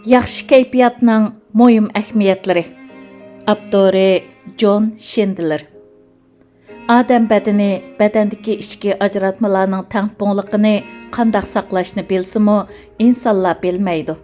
ياخشى كەيپىياتنىڭ مۇھىم ئەھمىيەتلىرى. ئاپتورى شىندلېر. Адам бәдіні, бәдәндікі ішкі ажыратмаларының тәңпоңлықыны қандақ сақлашны білсімі, инсанлар білмейді.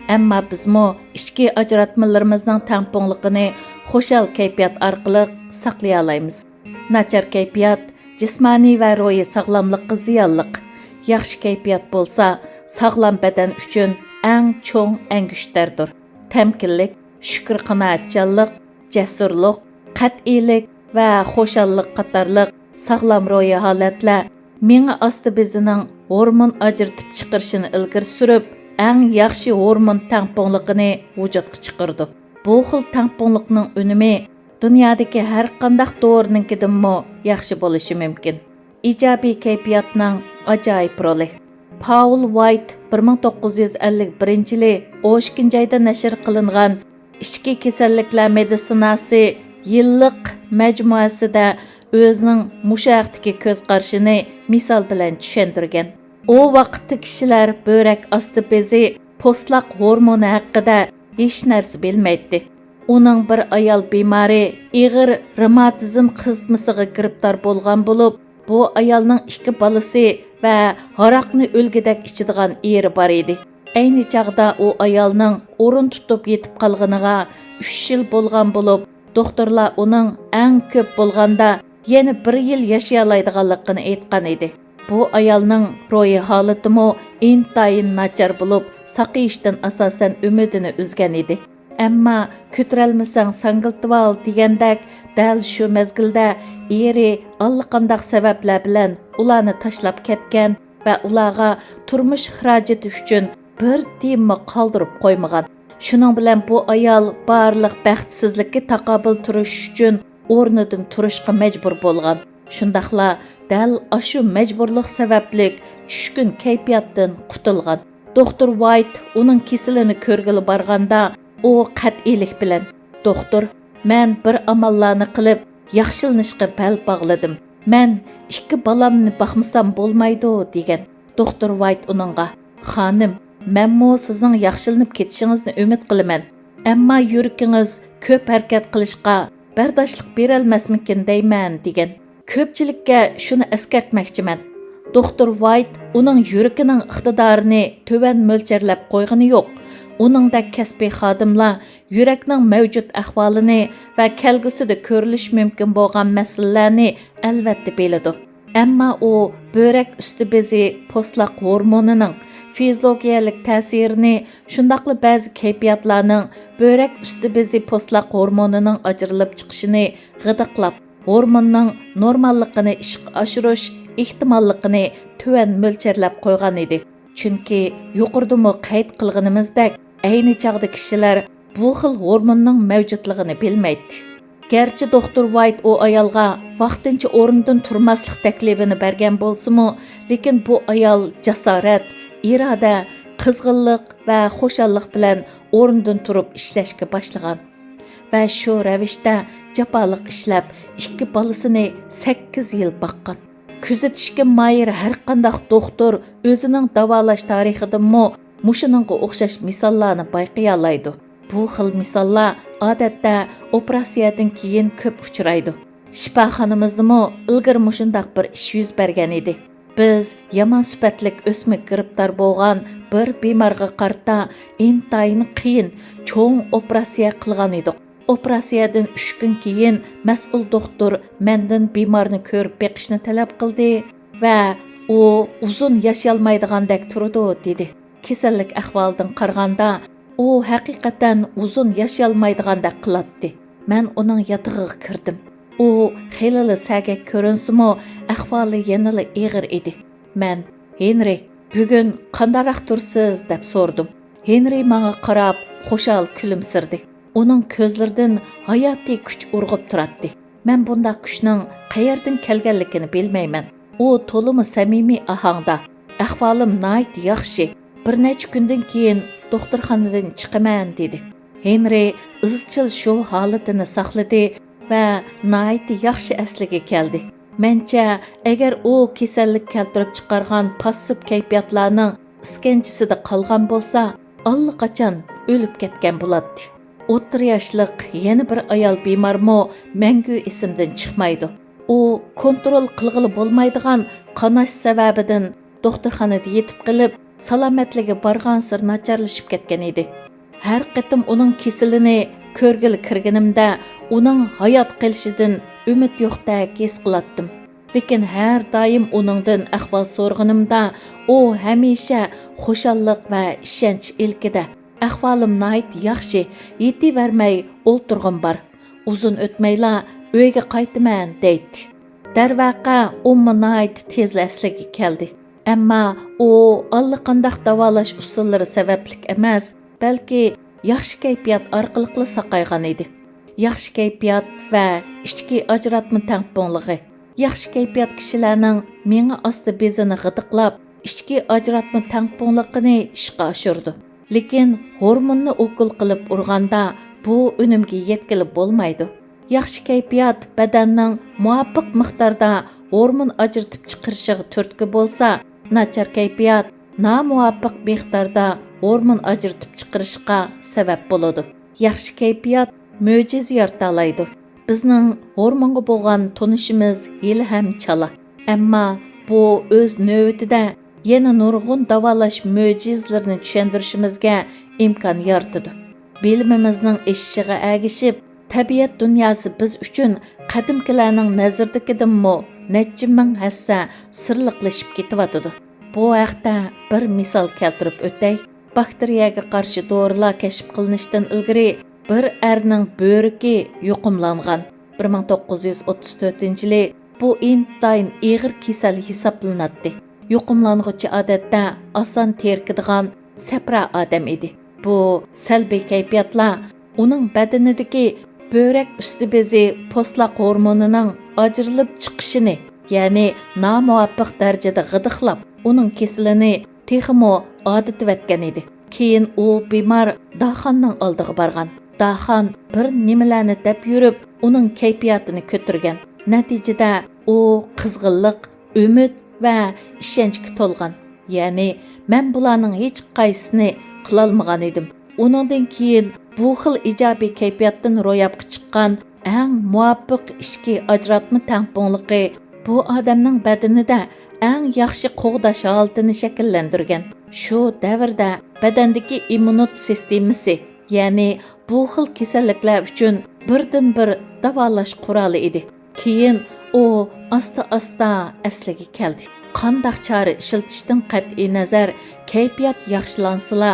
Әмма бізмі ішкі ажыратмаларымыздың тәңпоңлықыны xoşal kaypiyat арқылық сақлай алаймыз. Начар kaypiyat, jismani və ruhi sağlamlıqqa ziyonliq. Yaxşı kaypiyat bolsa, sağlam bədən üçün ən çoğ əngüşlərdir. Təmkinlik, şükür qanaatçanlıq, cəsurluq, qat'ilik və xoşallıq qatarlıq sağlam ruhi halətlər meni astı bezinin hormon ajırtıb çıxırışını ilgir sürüb, ən yaxşı hormon tәңпоңлығını vücudqa çıxırdı. Bu xil tәңпоңлықның önümü dünyadakı hər qandaq doğrununkidanmı yaxşı bo'lishi mumkin. İjobiy kaypiyatning ajoyib roli. Paul White 1951-yili 12-oyda nashr qilingan Ichki kasalliklar meditsinasi yillik majmuasida o'zining mushaqdagi ko'z qarashini misol bilan tushuntirgan. O vaqtda kishilar börak osti bezi, postloq hormoni haqida hech narsa bilmaydi. Uning bir ayol bemori ig'ir revmatizm qizitmasiga giribdor bo'lgan bo'lib, bu ayolning 2 bolasi va haraqni o'lgidek ichadigan eri bor edi. Ayni chaqda u ayolning o'rin tutib yetib qolganiga 3 yil bo'lgan bo'lib, doktorlar uning eng ko'p bo'lganda yana 1 yil yashay oladiganligini aytgan edi. Bu ayolning ruhiy holatimi intayin nachar bo'lib, saqiyishdan asosan umidini uzgan edi. Әмма көтірәлмісің саңғылтывал дегендек, дәл шу мәзгілді ері аллықандақ сәбәпләр білән уланы ташлап кеткен вә улаға тұрмыш хрajeti үшін бір тиімі қалдырып қоймаған. Шуның білән bu ayal барлық бәхтсізлікке тақабыл тұрыш үшін орныдың тұрышқа мәжбүр болған. Шундақла дәл ашу мәжбүрлік сәбәплік түшкін kaypiyatdan құтылған. Доктор White оның кесіліні көргілі барғанда O qat'ilik bilan, doktor, men bir amallarni qilib, yaxshilanishga bel bog'ladim. Men 2 balamni baxmasam bo'lmaydi degan. Doktor White uningga, "Xonim, menmo sizning yaxshilanib ketishingizni umid qilaman. Ammo yuragingiz ko'p harakat qilishga bardoshlik bera olmasmikin deyman" degan. Ko'pchilikka shuni eskartmoqchiman. Doktor White uning yuragining iqtidorini to'van mo'lcharlab qo'ygani yo'q. Uningda kasbiy xodimlar yurakning mavjud ahvolini va kelgusida ko'rilish mumkin bo'lgan masalalarni albatta biladi. Ammo u börak usti bezi postloq hormonining fiziologiyalik ta'sirini, shundaqla ba'zi kaypiyatlarning börak usti bezi postloq hormonining ajrilib chiqishini g'idiqlab, hormonning normalligini ishga oshirish ehtimolligini tuvan mo'lcharlab qo'ygan edi. Chunki yuqoridami qayd qilganimizdek, ayni chaqda kishilar bu xil hormonning mavjudligini bilmaydi. Gerçi doktor White o ayolga vaqtincha o'rnidan turmaslik taklifini bergan bo'lsa-mu, lekin bu ayol jasorat, iroda, qizg'inlik va xo'shallik bilan o'rnidan turib ishlashga boshlagan. Va shu ravishda jafoliq ishlab 2 bolasini 8 yil boqqan. Kuzatishga mayir har qanday doktor o'zining davolash tarixidanmi mushuninga o'xshash misollarni bayqay oladi. Bu xil misollar odatda operatsiyadan keyin ko'p uchraydi. Shifoxonamizdami ilgari mushundaq bir ish yuz bergan edi. Biz yomon sifatlik o'smik giribdor bo'lgan bir bemorga qarta intayin qiyin cho'ng operatsiya qilgan edik. Operatsiyadan 3 kun keyin mas'ul doktor mendan bemorni ko'rib beqishni talab qildi va u uzun yasholmaydigandek turdi dedi. Kasallik ahvolidan qaraganda u haqiqatan uzun yasholmaydigandek qiladi. Men uning yotog'iga kirdim. U xeyli sagak ko'rinsimi, ahvoli yanada og'ir edi. Men, "Henry, bugun qandaroq tursiz?" deb so'rdim. Henry menga qarab, xo'shal kulimsirdi. Uning ko'zlaridan hayotiy kuch urg'ib turadi. Men bunday kuchning qayerdan kelganligini bilmayman. U to'limi samimiy ohangda, "Ahvolim nihoyat yaxshi. Bir necha kundan keyin doktorxonadan chiqaman" dedi. Henry izchil shu holatini saqladi va nihoyat yaxshi asliga keldi. Mencha, agar u kasallik keltirib chiqargan passiv kaypiyatlarning iskanjisida qolgan bo'lsa, allaqachon o'lib ketgan bo'ladi. O'ttir yoshliq yana bir ayol bemormi mangu esimdan chiqmaydi. U kontrol qilg'ili bo'lmaydigan qanash sababidan doktorxonada yetib qilib, salomatligi borgan sir nacharlashib ketgan edi. Har qitim uning kesilini ko'rgili kirganimda, uning hayot qilishidan umid yo'qdek his qilatdim. Lekin har doim uningdan ahvol so'rg'inimda, u hamisha xushalliq va ishonch ilkida. Ahvolim nihoyat yaxshi, yetivermay o'ltirg'im bor. Uzun o'tmayla uyga qaytaman deydi. Darvaqa umma nihoyat tezla asliga keldi. Ammo u allaqanday davolash usullari sabablik emas, balki yaxshi kaypiyat orqali saqaygan edi. Yaxshi kaypiyat va ichki ajratma tangpongligi. Yaxshi kaypiyat kishilarning menga osti bezini g'idiqlab, ichki ajratma tangponligini ishga oshirdi. Lekin hormonni o'kul qilib urganda bu unumga yetkilib bo'lmaydi. Yaxshi kaypiyat badanning muvofiq miqdorda hormon ajratib chiqarishiga turtki bo'lsa, nachar kaypiyat nomuvofiq miqdorda hormon ajratib chiqarishga sabab bo'ladi. Yaxshi kaypiyat mo'jiza yarata oladi. Bizning hormonga bo'lgan tunishimiz hali ham chala. Ammo bu o'z navbatida yana nurg'un davolash mo'jizalarini tushuntirishimizga imkon yaratadi. Bilimimizning eshishiga agishib, tabiat dunyosi biz uchun qadimkilarning nazardagidinmi necha ming hassa sirliqlashib ketyotidi. Bu haqda bir misol keltirib o'tay. Bakteriyaga qarshi dorilar kashf qilinishdan ilgari bir erning bo'riki yuqumlangan. 1934-yili bu intayin ig'ir kasal hisoblanadi. Yuqumlang'uchi odatda oson terkadigan sapra odam edi. Bu salbiy kaypiyatlar uning badanidagi böğrek üstü bezi postloq hormonining ajrilib chiqishini, ya'ni nomuvofiq darajada g'idiqlab, uning kesilini texmo odatiyotgan edi. Keyin u bemor daxonning oldiga borgan. Daxon bir nimalarni deb yurib, uning kaypiyatini ko'targan. Natijada u qizg'inlik, umid va ishonchga to'lgan. Ya'ni men bularning hech qaysini qila olmagan edim. Uningdan keyin bu xil ijobiy kaypiyatdan ro'yobga chiqqan eng muvofiq ichki ajratma tangpongligi bu odamning badanida eng yaxshi qo'g'dash holatini shakllantirgan. Shu davrda badandagi immunit sistemasi, ya'ni bu xil kasalliklar uchun birdan-bir davolash quroli edi. Keyin u asta-asta asliga keldi. Qandaq chora ishlatishdan qat'iy nazar, kaypiyat yaxshilansila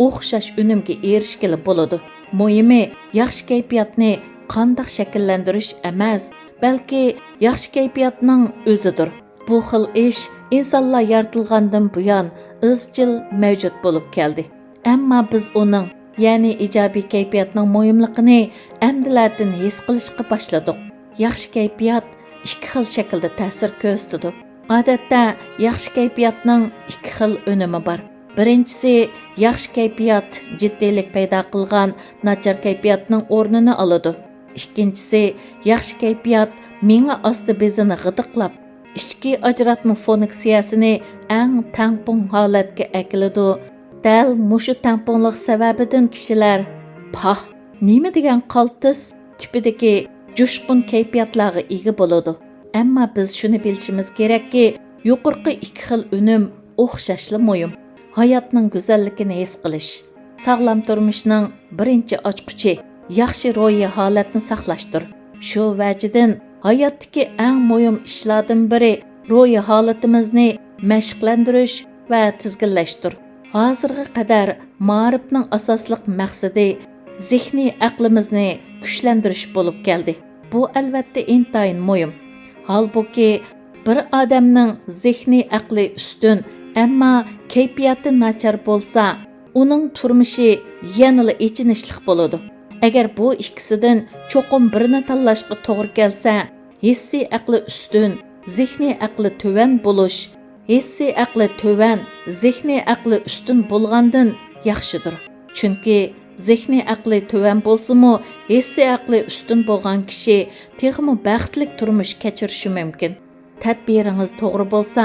o'xshash unumga erishgili bo'ladi. Muhimi, yaxshi kaypiyatni qandaq shakllantirish emas, balki yaxshi kaypiyatning o'zidir. Bu xil ish insonlar yaratilgandan buyon izchil mavjud bo'lib keldi. Ammo biz uning, ya'ni ijobiy kaypiyatning muhimligini amdilardan his qilishga boshladik. Yaxshi kaypiyat ikki xil shaklda ta'sir ko'rsatadi. Odatda yaxshi kaypiyatning ikki xil unumi bor. Birinchisi, yaxshi kaypiyat jiddiylik paydo qilgan nachar kaypiyatning o'rnini oladi. Ikkinchisi, yaxshi kaypiyat miya osti bezini g'idiqlab, ichki ajratma funksiyasini eng tangpon holatga akladi. Dal mushu tangponlik sababidan kishilar nima degan qaltis tipidagi jo'shqin kaypiyatlarga ega bo'ladi. Ammo biz shuni bilishimiz kerakki, yuqorqi ikki xil unum o'xshashli muhim. Hayotning go'zalligini his qilish, sog'lom turmushning birinchi ochquchi yaxshi ro'yi holatni saqlashdir. Shu vajidan hayotdagi eng muhim ishlardan biri ro'yi holatimizni mashqlantirish va tizginlashdir. Hozirga qadar ma'rifning asosliq maqsadi zehniy aqlimizni kuchlantirish bo'lib keldi. Bu albatta intayin muhim. Halbuki bir odamning zehniy aqli ustun, ammo kaypiyati nachar bo'lsa, uning turmushi yanada echinishli bo'ladi. Agar bu ikkisidan cho'qim birini tanlashga to'g'ri kelsa, hissiy aqli ustun, zehniy aqli tuvan bo'lish, hissiy aqli tuvan, zehniy aqli ustun bo'lgandan yaxshidir. Chunki zehniy aqli tuvan bo'lsa-mu, hissiy aqli ustun bo'lgan kishi texmo baxtli turmush kechirishi mumkin. Tadbiringiz to'g'ri bo'lsa,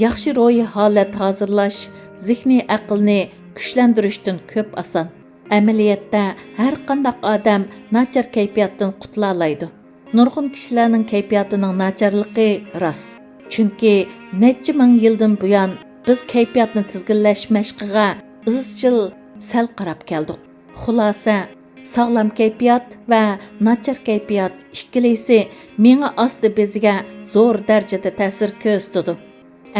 yaxshi ro'yi holat hozirlash zehniy aqlni kuchlantirishdan ko'p oson. Əməliyyatda hər qandaq adam nachar kaypiyatdan qutulalaydı. Nurgun kişilərinin kaypiyatının nacharlığı rast. Çünki neçə min yıldan buyan biz kaypiyatni tizginlash məşqiga izchil sal qarab keldik. Xulasa, sağlam kaypiyat və nachar kaypiyat ikkilisi menga asti beziga zo'r darajada ta'sir ko'rsatdi.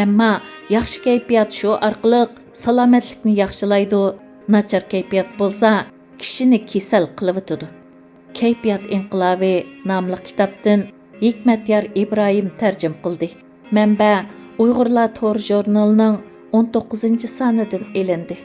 Ammo yaxshi kaypiyat shu orqali salomatlikni yaxshilaydi, nachar kaypiyat bo'lsa kishini kasal qilib o'tadi. Kaypiyat İnqılabi namlıq kitaptın ھېكمەتيار İbrahim tərcüm qildi. Mənbə, Uyğurlar tor ژورنىلىنىڭ 19. sanidən elindi.